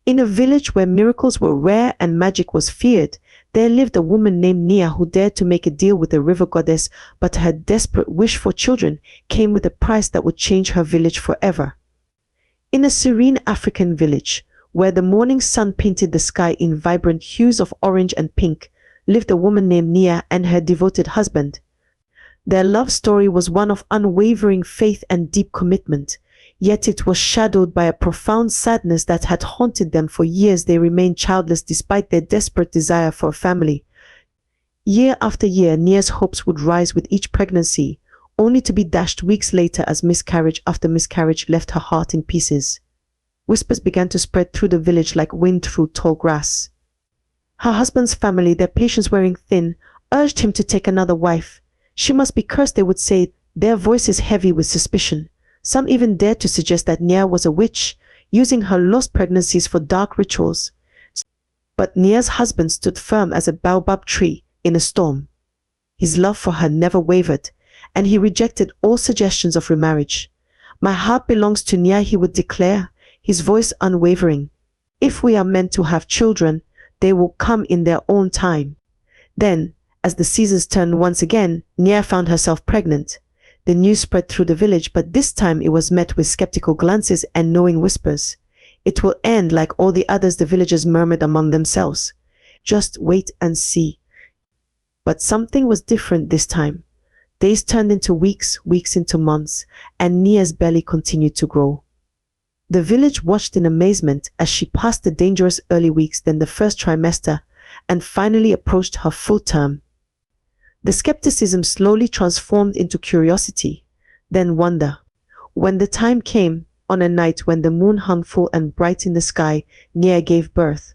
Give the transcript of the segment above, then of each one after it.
In a village where miracles were rare and magic was feared, there lived a woman named Nia who dared to make a deal with the river goddess, but her desperate wish for children came with a price that would change her village forever. In a serene African village, where the morning sun painted the sky in vibrant hues of orange and pink, lived a woman named Nia and her devoted husband. Their love story was one of unwavering faith and deep commitment, yet it was shadowed by a profound sadness that had haunted them for years. They remained childless despite their desperate desire for a family. Year after year, Nia's hopes would rise with each pregnancy, only to be dashed weeks later as miscarriage after miscarriage left her heart in pieces. Whispers began to spread through the village like wind through tall grass. Her husband's family, their patience wearing thin, urged him to take another wife. She must be cursed, they would say, their voices heavy with suspicion. Some even dared to suggest that Nia was a witch, using her lost pregnancies for dark rituals. But Nia's husband stood firm as a baobab tree in a storm. His love for her never wavered, and he rejected all suggestions of remarriage. "My heart belongs to Nia," he would declare, his voice unwavering. "If we are meant to have children, they will come in their own time." Then, as the seasons turned once again, Nia found herself pregnant. The news spread through the village, but this time it was met with skeptical glances and knowing whispers. "It will end like all the others," the villagers murmured among themselves. "Just wait and see." But something was different this time. Days turned into weeks, weeks into months, and Nia's belly continued to grow. The village watched in amazement as she passed the dangerous early weeks, then the first trimester, and finally approached her full term. The skepticism slowly transformed into curiosity, then wonder. When the time came, on a night when the moon hung full and bright in the sky, Nia gave birth.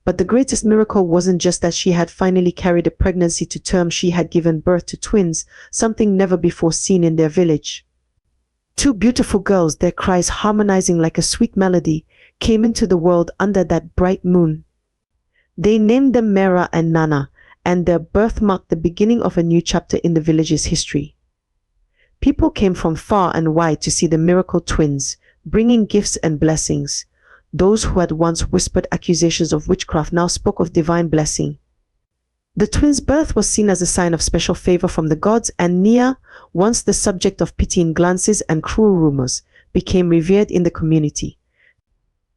But the greatest miracle wasn't just that she had finally carried a pregnancy to term. She had given birth to twins, something never before seen in their village. Two beautiful girls, their cries harmonizing like a sweet melody, came into the world under that bright moon. They named them Mera and Nana, and their birth marked the beginning of a new chapter in the village's history. People came from far and wide to see the miracle twins, bringing gifts and blessings. Those who had once whispered accusations of witchcraft now spoke of divine blessing. The twins' birth was seen as a sign of special favor from the gods, and Nia, once the subject of pitying glances and cruel rumors, became revered in the community.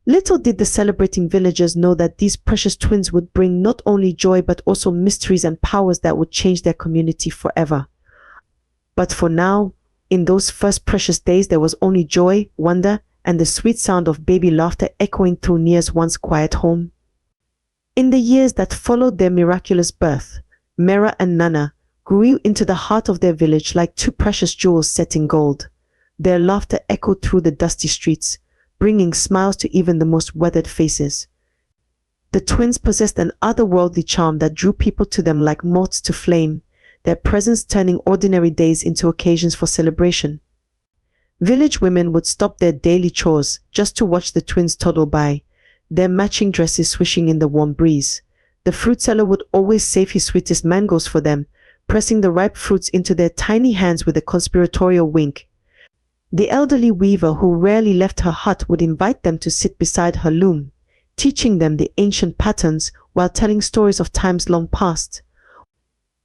Little did the celebrating villagers know that these precious twins would bring not only joy but also mysteries and powers that would change their community forever. But for now, in those first precious days, there was only joy, wonder, and the sweet sound of baby laughter echoing through Nia's once quiet home. In the years that followed their miraculous birth, Mera and Nana grew into the heart of their village like two precious jewels set in gold. Their laughter echoed through the dusty streets, bringing smiles to even the most weathered faces. The twins possessed an otherworldly charm that drew people to them like moths to flame, their presence turning ordinary days into occasions for celebration. Village women would stop their daily chores just to watch the twins toddle by, their matching dresses swishing in the warm breeze. The fruit seller would always save his sweetest mangoes for them, pressing the ripe fruits into their tiny hands with a conspiratorial wink. The elderly weaver, who rarely left her hut, would invite them to sit beside her loom, teaching them the ancient patterns while telling stories of times long past.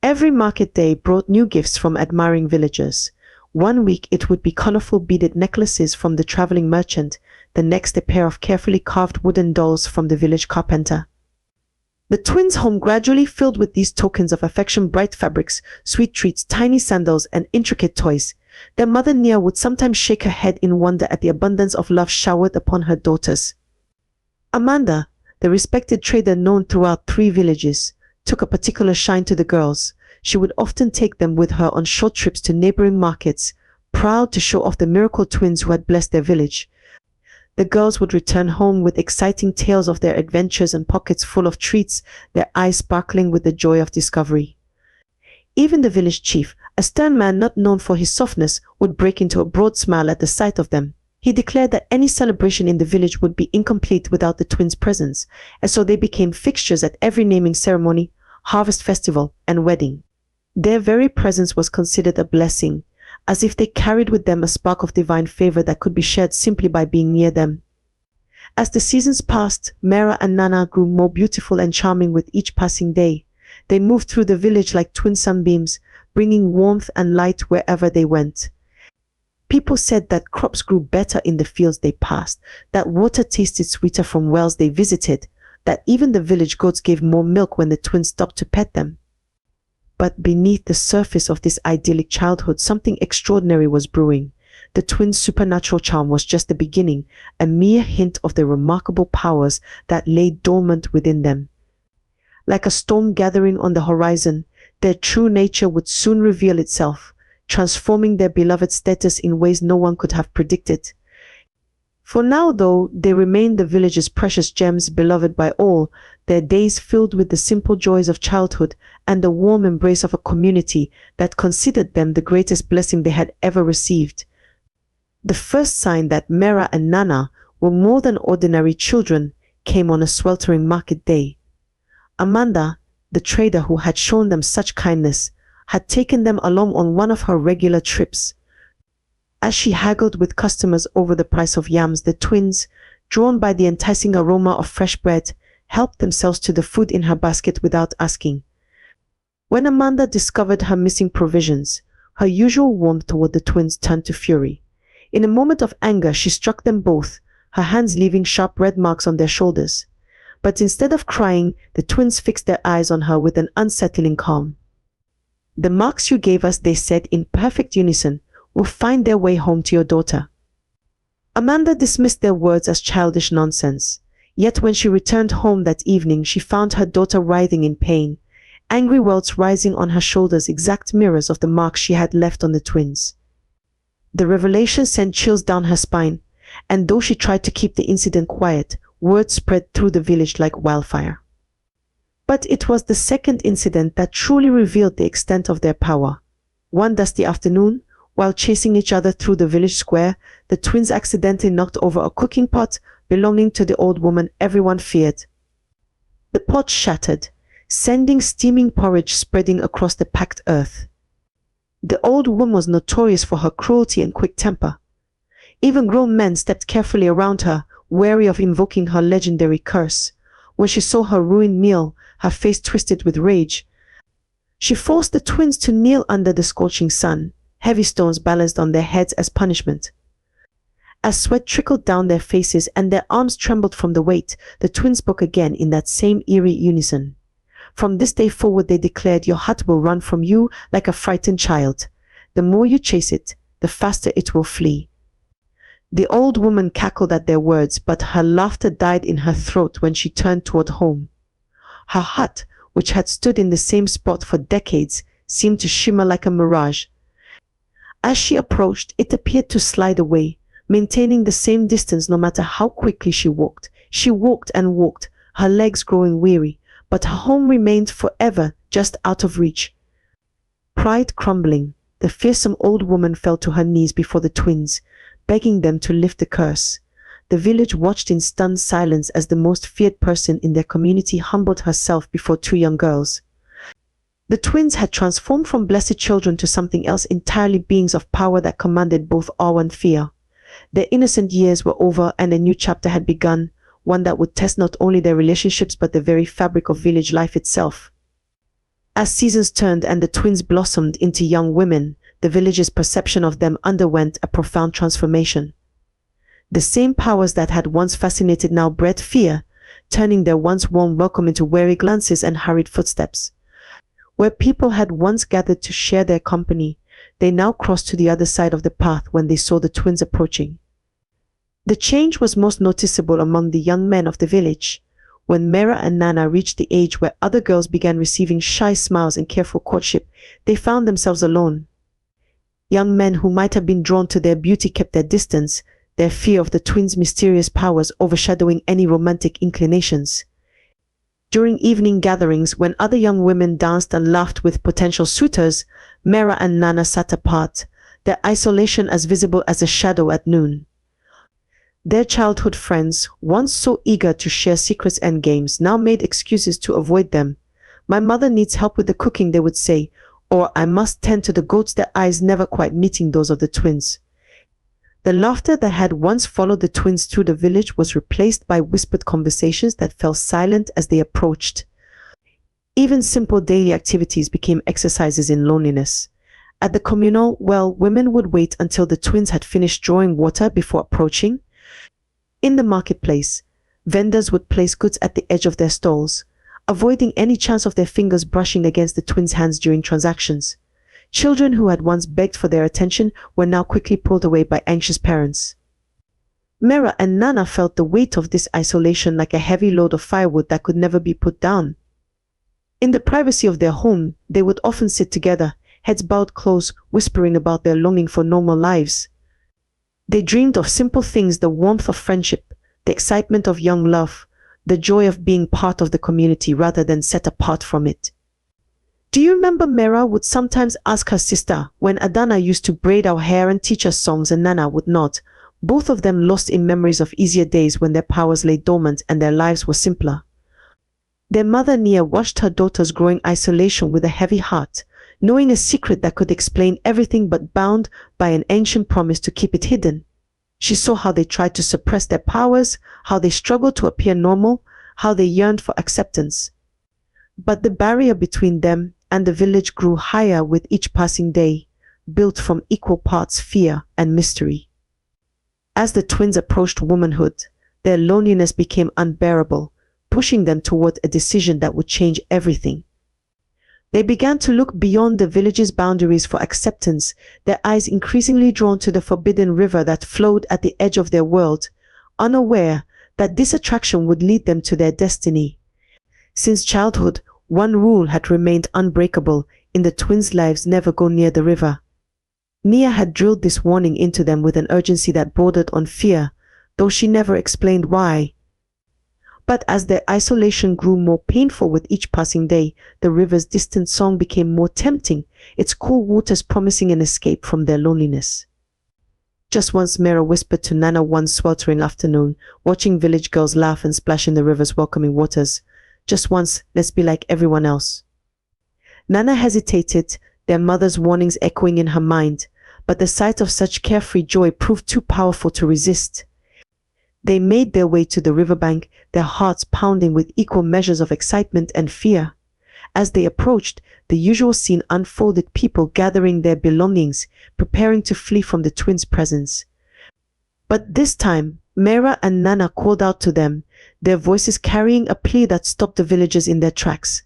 Every market day brought new gifts from admiring villagers. One week it would be colorful beaded necklaces from the traveling merchant, the next a pair of carefully carved wooden dolls from the village carpenter. The twins' home gradually filled with these tokens of affection: bright fabrics, sweet treats, tiny sandals, and intricate toys. Their mother Nia would sometimes shake her head in wonder at the abundance of love showered upon her daughters. Amanda, the respected trader known throughout 3 villages, took a particular shine to the girls. She would often take them with her on short trips to neighboring markets, proud to show off the miracle twins who had blessed their village. The girls would return home with exciting tales of their adventures and pockets full of treats, their eyes sparkling with the joy of discovery. Even the village chief, a stern man not known for his softness, would break into a broad smile at the sight of them. He declared that any celebration in the village would be incomplete without the twins' presence, and so they became fixtures at every naming ceremony, harvest festival, and wedding. Their very presence was considered a blessing, as if they carried with them a spark of divine favor that could be shared simply by being near them. As the seasons passed, Mera and Nana grew more beautiful and charming with each passing day. They moved through the village like twin sunbeams, bringing warmth and light wherever they went. People said that crops grew better in the fields they passed, that water tasted sweeter from wells they visited, that even the village goats gave more milk when the twins stopped to pet them. But beneath the surface of this idyllic childhood, something extraordinary was brewing. The twins' supernatural charm was just the beginning, a mere hint of the remarkable powers that lay dormant within them. Like a storm gathering on the horizon, their true nature would soon reveal itself, transforming their beloved status in ways no one could have predicted. For now, though, they remained the village's precious gems, beloved by all, their days filled with the simple joys of childhood and the warm embrace of a community that considered them the greatest blessing they had ever received. The first sign that Mera and Nana were more than ordinary children came on a sweltering market day. Amanda, the trader who had shown them such kindness, had taken them along on one of her regular trips. As she haggled with customers over the price of yams, the twins, drawn by the enticing aroma of fresh bread, helped themselves to the food in her basket without asking. When Amanda discovered her missing provisions, her usual warmth toward the twins turned to fury. In a moment of anger, she struck them both, her hands leaving sharp red marks on their shoulders. But instead of crying, the twins fixed their eyes on her with an unsettling calm. "The marks you gave us," they said in perfect unison, "will find their way home to your daughter." Amanda dismissed their words as childish nonsense. Yet when she returned home that evening, she found her daughter writhing in pain, angry welts rising on her shoulders, exact mirrors of the marks she had left on the twins. The revelation sent chills down her spine, and though she tried to keep the incident quiet, word spread through the village like wildfire. But it was the second incident that truly revealed the extent of their power. One dusty afternoon, while chasing each other through the village square, the twins accidentally knocked over a cooking pot belonging to the old woman everyone feared. The pot shattered, sending steaming porridge spreading across the packed earth. The old woman was notorious for her cruelty and quick temper. Even grown men stepped carefully around her, wary of invoking her legendary curse. When she saw her ruined meal, her face twisted with rage. She forced the twins to kneel under the scorching sun, heavy stones balanced on their heads as punishment. As sweat trickled down their faces and their arms trembled from the weight, the twins spoke again in that same eerie unison. From this day forward, they declared, your heart will run from you like a frightened child. The more you chase it, the faster it will flee. The old woman cackled at their words, but her laughter died in her throat when she turned toward home. Her hut, which had stood in the same spot for decades, seemed to shimmer like a mirage. As she approached, it appeared to slide away, maintaining the same distance no matter how quickly she walked. She walked and walked, her legs growing weary, but her home remained forever just out of reach. Pride crumbling, the fearsome old woman fell to her knees before the twins, begging them to lift the curse. The village watched in stunned silence as the most feared person in their community humbled herself before two young girls. The twins had transformed from blessed children to something else entirely, beings of power that commanded both awe and fear. Their innocent years were over and a new chapter had begun, one that would test not only their relationships but the very fabric of village life itself. As seasons turned and the twins blossomed into young women, the village's perception of them underwent a profound transformation. The same powers that had once fascinated now bred fear, turning their once warm welcome into wary glances and hurried footsteps. Where people had once gathered to share their company, they now crossed to the other side of the path when they saw the twins approaching. The change was most noticeable among the young men of the village. When Mera and Nana reached the age where other girls began receiving shy smiles and careful courtship, they found themselves alone. Young men who might have been drawn to their beauty kept their distance, their fear of the twins' mysterious powers overshadowing any romantic inclinations. During evening gatherings, when other young women danced and laughed with potential suitors, Mera and Nana sat apart, their isolation as visible as a shadow at noon. Their childhood friends, once so eager to share secrets and games, now made excuses to avoid them. "My mother needs help with the cooking," they would say, or "I must tend to the goats," their eyes never quite meeting those of the twins. The laughter that had once followed the twins through the village was replaced by whispered conversations that fell silent as they approached. Even simple daily activities became exercises in loneliness. At the communal well, women would wait until the twins had finished drawing water before approaching. In the marketplace, vendors would place goods at the edge of their stalls, avoiding any chance of their fingers brushing against the twins' hands during transactions. Children who had once begged for their attention were now quickly pulled away by anxious parents. Mera and Nana felt the weight of this isolation like a heavy load of firewood that could never be put down. In the privacy of their home, they would often sit together, heads bowed close, whispering about their longing for normal lives. They dreamed of simple things: the warmth of friendship, the excitement of young love, the joy of being part of the community rather than set apart from it. Do you remember Mera would sometimes ask her sister when Adana used to braid our hair and teach us songs and Nana would not, both of them lost in memories of easier days when their powers lay dormant and their lives were simpler. Their mother Nia watched her daughter's growing isolation with a heavy heart, knowing a secret that could explain everything but bound by an ancient promise to keep it hidden. She saw how they tried to suppress their powers, how they struggled to appear normal, how they yearned for acceptance. But the barrier between them and the village grew higher with each passing day, built from equal parts fear and mystery. As the twins approached womanhood, their loneliness became unbearable, pushing them toward a decision that would change everything. They began to look beyond the village's boundaries for acceptance, their eyes increasingly drawn to the forbidden river that flowed at the edge of their world, unaware that this attraction would lead them to their destiny. Since childhood, one rule had remained unbreakable in the twins' lives: never go near the river. Nia had drilled this warning into them with an urgency that bordered on fear, though she never explained why. But as their isolation grew more painful with each passing day, the river's distant song became more tempting, its cool waters promising an escape from their loneliness. Just once, Mera whispered to Nana one sweltering afternoon, watching village girls laugh and splash in the river's welcoming waters. Just once, let's be like everyone else. Nana hesitated, their mother's warnings echoing in her mind, but the sight of such carefree joy proved too powerful to resist. They made their way to the riverbank, their hearts pounding with equal measures of excitement and fear. As they approached, the usual scene unfolded: people gathering their belongings, preparing to flee from the twins' presence. But this time, Mera and Nana called out to them, their voices carrying a plea that stopped the villagers in their tracks.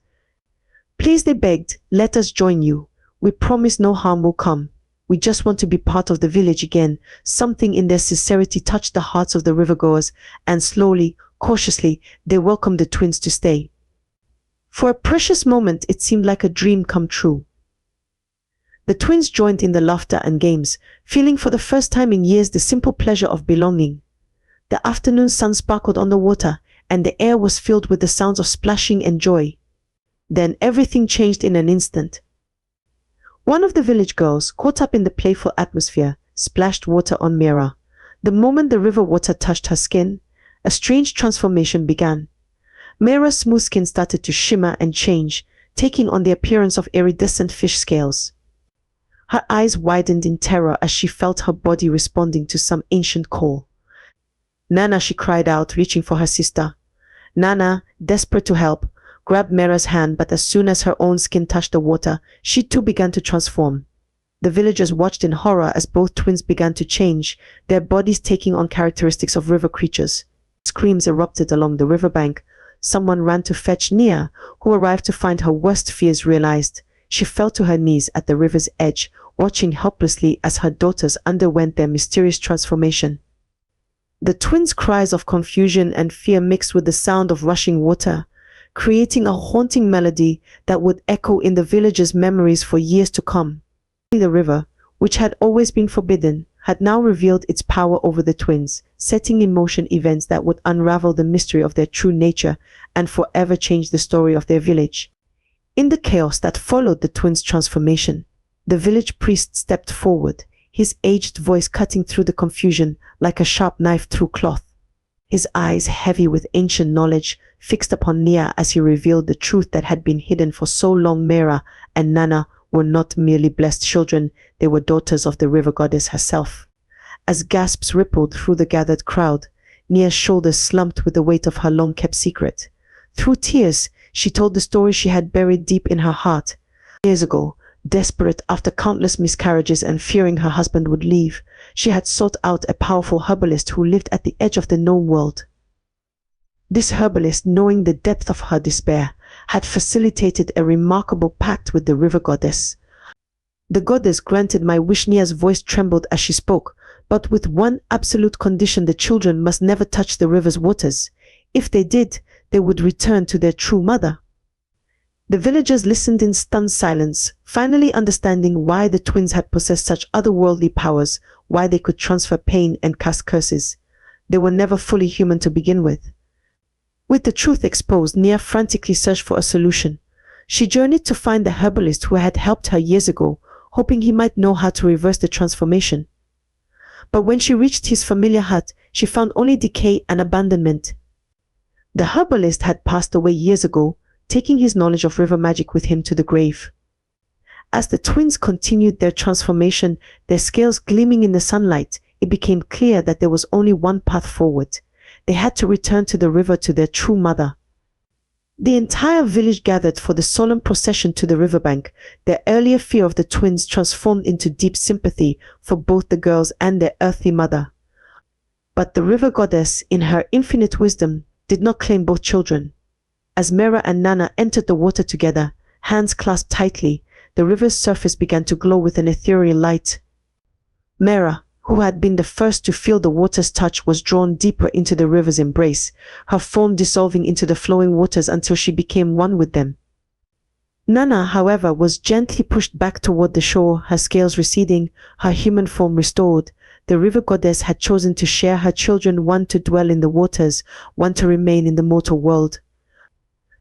Please, they begged, let us join you. We promise no harm will come. We just want to be part of the village again. Something in their sincerity touched the hearts of the rivergoers, and slowly, cautiously, they welcomed the twins to stay. For a precious moment, it seemed like a dream come true. The twins joined in the laughter and games, feeling for the first time in years the simple pleasure of belonging. The afternoon sun sparkled on the water, and the air was filled with the sounds of splashing and joy. Then everything changed in an instant. One of the village girls, caught up in the playful atmosphere, splashed water on Mera. The moment the river water touched her skin, a strange transformation began. Mera's smooth skin started to shimmer and change, taking on the appearance of iridescent fish scales. Her eyes widened in terror as she felt her body responding to some ancient call. Nana, she cried out, reaching for her sister. Nana, desperate to help, grabbed Mera's hand, but as soon as her own skin touched the water, she too began to transform. The villagers watched in horror as both twins began to change, their bodies taking on characteristics of river creatures. Screams erupted along the riverbank. Someone ran to fetch Nia, who arrived to find her worst fears realized. She fell to her knees at the river's edge, watching helplessly as her daughters underwent their mysterious transformation. The twins' cries of confusion and fear mixed with the sound of rushing water, creating a haunting melody that would echo in the villagers' memories for years to come. The river, which had always been forbidden, had now revealed its power over the twins, setting in motion events that would unravel the mystery of their true nature and forever change the story of their village. In the chaos that followed the twins' transformation, the village priest stepped forward, his aged voice cutting through the confusion like a sharp knife through cloth. His eyes, heavy with ancient knowledge, fixed upon Nia as he revealed the truth that had been hidden for so long. Mera and Nana were not merely blessed children, they were daughters of the river goddess herself. As gasps rippled through the gathered crowd, Nia's shoulders slumped with the weight of her long-kept secret. Through tears, she told the story she had buried deep in her heart. Years ago, desperate after countless miscarriages and fearing her husband would leave, she had sought out a powerful herbalist who lived at the edge of the known world. This herbalist, knowing the depth of her despair, had facilitated a remarkable pact with the river goddess. The goddess granted my wish. Nia's voice trembled as she spoke, but with one absolute condition: the children must never touch the river's waters. If they did, they would return to their true mother. The villagers listened in stunned silence, finally understanding why the twins had possessed such otherworldly powers, why they could transfer pain and cast curses. They were never fully human to begin with. With the truth exposed, Nia frantically searched for a solution. She journeyed to find the herbalist who had helped her years ago, hoping he might know how to reverse the transformation. But when she reached his familiar hut, she found only decay and abandonment. The herbalist had passed away years ago, taking his knowledge of river magic with him to the grave. As the twins continued their transformation, their scales gleaming in the sunlight, it became clear that there was only one path forward. They had to return to the river, to their true mother. The entire village gathered for the solemn procession to the riverbank. Their earlier fear of the twins transformed into deep sympathy for both the girls and their earthly mother. But the river goddess, in her infinite wisdom, did not claim both children. As Mera and Nana entered the water together, hands clasped tightly, the river's surface began to glow with an ethereal light. Mera, who had been the first to feel the water's touch, was drawn deeper into the river's embrace, her form dissolving into the flowing waters until she became one with them. Nana, however, was gently pushed back toward the shore, her scales receding, her human form restored. The river goddess had chosen to share her children, one to dwell in the waters, one to remain in the mortal world.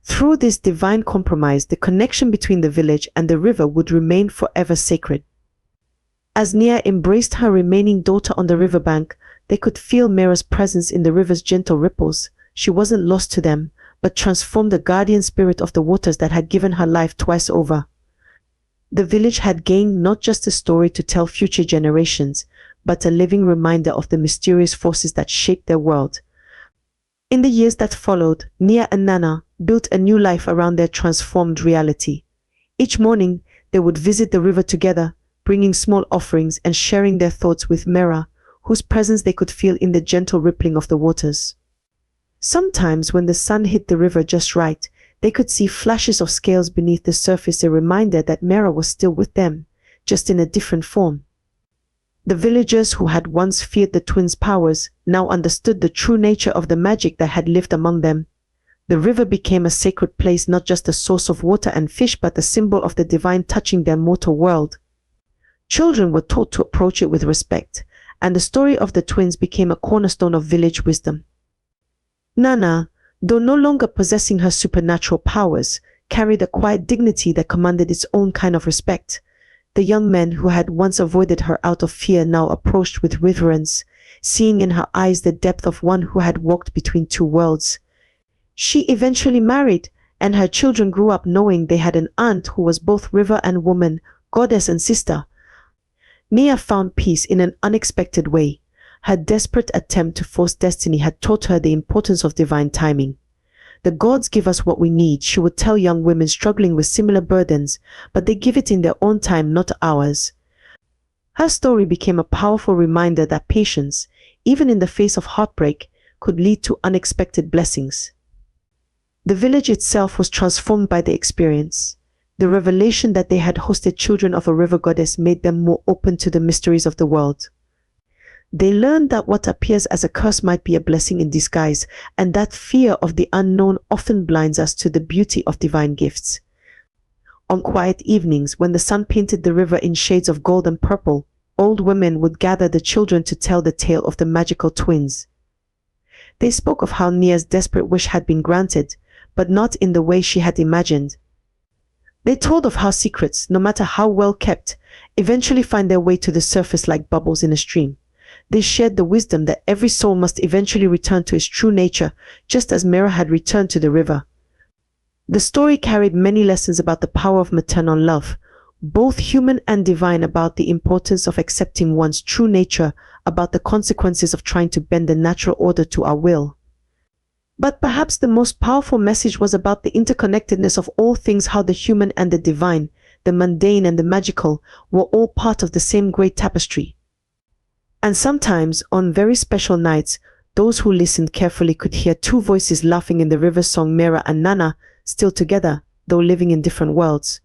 Through this divine compromise, the connection between the village and the river would remain forever sacred. As Nia embraced her remaining daughter on the riverbank, they could feel Mera's presence in the river's gentle ripples. She wasn't lost to them, but transformed the guardian spirit of the waters that had given her life twice over. The village had gained not just a story to tell future generations, but a living reminder of the mysterious forces that shaped their world. In the years that followed, Nia and Nana built a new life around their transformed reality. Each morning, they would visit the river together, bringing small offerings and sharing their thoughts with Mera, whose presence they could feel in the gentle rippling of the waters. Sometimes, when the sun hit the river just right, they could see flashes of scales beneath the surface, a reminder that Mera was still with them, just in a different form. The villagers who had once feared the twins' powers now understood the true nature of the magic that had lived among them. The river became a sacred place, not just a source of water and fish, but a symbol of the divine touching their mortal world. Children were taught to approach it with respect, and the story of the twins became a cornerstone of village wisdom. Nana, though no longer possessing her supernatural powers, carried a quiet dignity that commanded its own kind of respect. The young men who had once avoided her out of fear now approached with reverence, seeing in her eyes the depth of one who had walked between two worlds. She eventually married, and her children grew up knowing they had an aunt who was both river and woman, goddess and sister. Nia found peace in an unexpected way. Her desperate attempt to force destiny had taught her the importance of divine timing. The gods give us what we need, she would tell young women struggling with similar burdens, but they give it in their own time, not ours. Her story became a powerful reminder that patience, even in the face of heartbreak, could lead to unexpected blessings. The village itself was transformed by the experience. The revelation that they had hosted children of a river goddess made them more open to the mysteries of the world. They learned that what appears as a curse might be a blessing in disguise, and that fear of the unknown often blinds us to the beauty of divine gifts. On quiet evenings, when the sun painted the river in shades of gold and purple, old women would gather the children to tell the tale of the magical twins. They spoke of how Nia's desperate wish had been granted, but not in the way she had imagined. They told of how secrets, no matter how well kept, eventually find their way to the surface like bubbles in a stream. They shared the wisdom that every soul must eventually return to its true nature, just as Mera had returned to the river. The story carried many lessons about the power of maternal love, both human and divine, about the importance of accepting one's true nature, about the consequences of trying to bend the natural order to our will. But perhaps the most powerful message was about the interconnectedness of all things, how the human and the divine, the mundane and the magical, were all part of the same great tapestry. And sometimes, on very special nights, those who listened carefully could hear two voices laughing in the river song, Mera and Nana, still together, though living in different worlds.